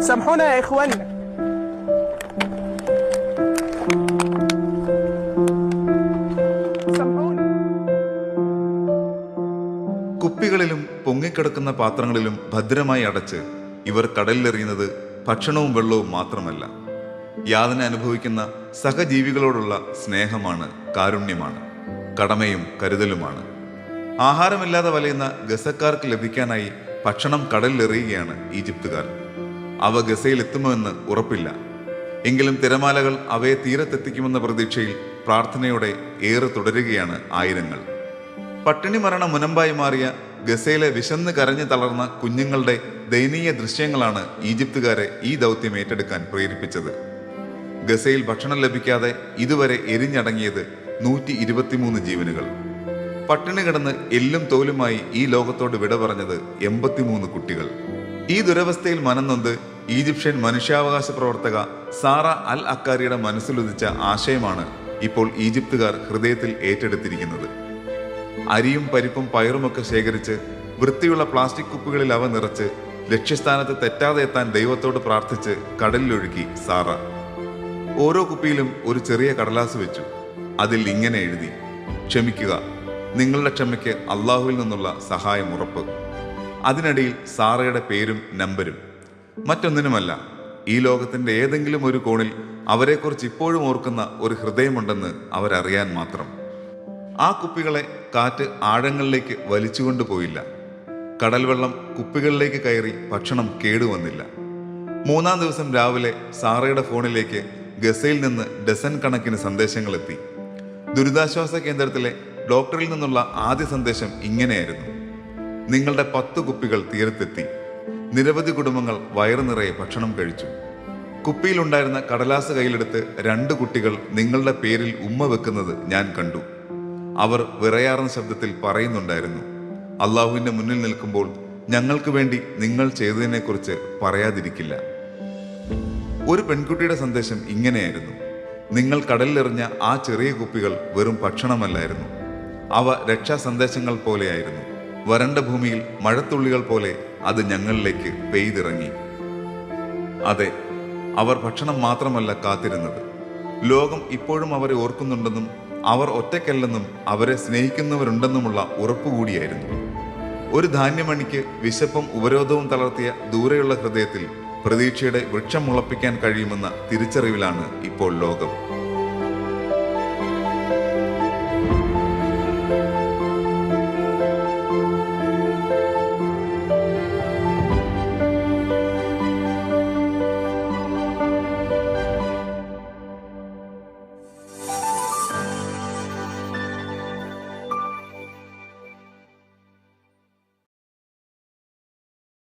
سامحونا يا إخواننا. കുപ്പികളിലും പൊങ്ങിക്കിടക്കുന്ന പാത്രങ്ങളിലും ഭദ്രമായി അടച്ച് ഇവർ കടലിലെറിയുന്നത് ഭക്ഷണവും വെള്ളവും മാത്രമല്ല, യാതന അനുഭവിക്കുന്ന സഹജീവികളോടുള്ള സ്നേഹമാണ്, കാരുണ്യമാണ്, കടമയും കരുതലുമാണ്. ആഹാരമില്ലാതെ വലയുന്ന ഗസക്കാർക്ക് ലഭിക്കാനായി ഭക്ഷണം കടലിലെറിയുകയാണ് ഈജിപ്തുകാർ. അവ ഗസയിൽ എത്തുമോ എന്ന് ഉറപ്പില്ല. എങ്കിലും തിരമാലകൾ അവയെ തീരത്തെത്തിക്കുമെന്ന പ്രതീക്ഷയിൽ പ്രാർത്ഥനയോടെ ഏറെ തുടരുകയാണ് ആയിരങ്ങൾ. പട്ടിണി മരണ മുനമ്പായി മാറിയ ഗസയിലെ വിശന്ന് കരഞ്ഞു തളർന്ന കുഞ്ഞുങ്ങളുടെ ദയനീയ ദൃശ്യങ്ങളാണ് ഈജിപ്തുകാരെ ഈ ദൗത്യം ഏറ്റെടുക്കാൻ പ്രേരിപ്പിച്ചത്. ഗസയിൽ ഭക്ഷണം ലഭിക്കാതെ ഇതുവരെ എരിഞ്ഞടങ്ങിയത് 123 ജീവനുകൾ. പട്ടിണി കിടന്ന് എല്ലും തോലുമായി ഈ ലോകത്തോട് വിട പറഞ്ഞത് 83 കുട്ടികൾ. ഈ ദുരവസ്ഥയിൽ മനംനൊന്ത് ഈജിപ്ഷ്യൻ മനുഷ്യാവകാശ പ്രവർത്തക സാറ അൽ അക്കാരിയുടെ മനസ്സിലുദിച്ച ആശയമാണ് ഇപ്പോൾ ഈജിപ്തുകാർ ഹൃദയത്തിൽ ഏറ്റെടുത്തിരിക്കുന്നത്. അരിയും പരിപ്പും പയറുമൊക്കെ ശേഖരിച്ച് വൃത്തിയുള്ള പ്ലാസ്റ്റിക് കുപ്പികളിൽ അവ നിറച്ച് ലക്ഷ്യസ്ഥാനത്ത് തെറ്റാതെ എത്താൻ ദൈവത്തോട് പ്രാർത്ഥിച്ച് കടലിലൊഴുക്കി സാറ. ഓരോ കുപ്പിയിലും ഒരു ചെറിയ കടലാസ് വെച്ചു. അതിൽ ഇങ്ങനെ എഴുതി: ക്ഷമിക്കുക, നിങ്ങളുടെ ക്ഷമയ്ക്ക് അള്ളാഹുവിൽ നിന്നുള്ള സഹായം ഉറപ്പ്. അതിനിടയിൽ സാറയുടെ പേരും നമ്പരും. മറ്റൊന്നിനുമല്ല, ഈ ലോകത്തിന്റെ ഏതെങ്കിലും ഒരു കോണിൽ അവരെക്കുറിച്ച് ഇപ്പോഴും ഓർക്കുന്ന ഒരു ഹൃദയമുണ്ടെന്ന് അവരറിയാൻ മാത്രം. ആ കുപ്പികളെ കാറ്റ് ആഴങ്ങളിലേക്ക് വലിച്ചുകൊണ്ടുപോയില്ല. കടൽ വെള്ളം കുപ്പികളിലേക്ക് കയറി ഭക്ഷണം കേടുവന്നില്ല. 3-ാം ദിവസം രാവിലെ സാറയുടെ ഫോണിലേക്ക് ഗസയിൽ നിന്ന് ഡസൻ കണക്കിന് സന്ദേശങ്ങളെത്തി. ദുരിതാശ്വാസ കേന്ദ്രത്തിലെ ഡോക്ടറിൽ നിന്നുള്ള ആദ്യ സന്ദേശം ഇങ്ങനെയായിരുന്നു: നിങ്ങളുടെ 10 കുപ്പികൾ തീരത്തെത്തി. നിരവധി കുടുംബങ്ങൾ വയറു നിറയെ ഭക്ഷണം കഴിച്ചു. കുപ്പിയിലുണ്ടായിരുന്ന കടലാസ് കയ്യിലെടുത്ത് 2 കുട്ടികൾ നിങ്ങളുടെ പേരിൽ ഉമ്മ വെക്കുന്നത് ഞാൻ കണ്ടു. അവർ വിറയാർന്ന ശബ്ദത്തിൽ പറയുന്നുണ്ടായിരുന്നു: അള്ളാഹുവിന്റെ മുന്നിൽ നിൽക്കുമ്പോൾ ഞങ്ങൾക്ക് വേണ്ടി നിങ്ങൾ ചെയ്തതിനെക്കുറിച്ച് പറയാതിരിക്കില്ല. ഒരു പെൺകുട്ടിയുടെ സന്ദേശം ഇങ്ങനെയായിരുന്നു: നിങ്ങൾ കടലിലെറിഞ്ഞ ആ ചെറിയ കുപ്പികൾ വെറും ഭക്ഷണമല്ലായിരുന്നു. അവ രക്ഷാ സന്ദേശങ്ങൾ പോലെയായിരുന്നു. വരണ്ട ഭൂമിയിൽ മഴത്തുള്ളികൾ പോലെ അത് ഞങ്ങളിലേക്ക് പെയ്തിറങ്ങി. അതെ, അവർ ഭക്ഷണം മാത്രമല്ല കാത്തിരുന്നത്. ലോകം ഇപ്പോഴും അവരെ ഓർക്കുന്നുണ്ടെന്നും അവർ ഒറ്റയ്ക്കല്ലെന്നും അവരെ സ്നേഹിക്കുന്നവരുണ്ടെന്നുമുള്ള ഉറപ്പുകൂടിയായിരുന്നു. ഒരു ധാന്യമണിക്ക് വിശപ്പും ഉപരോധവും തളർത്തിയ ദൂരെയുള്ള ഹൃദയത്തിൽ പ്രതീക്ഷയുടെ വൃക്ഷം മുളപ്പിക്കാൻ കഴിയുമെന്ന തിരിച്ചറിവിലാണ് ഇപ്പോൾ ലോകം.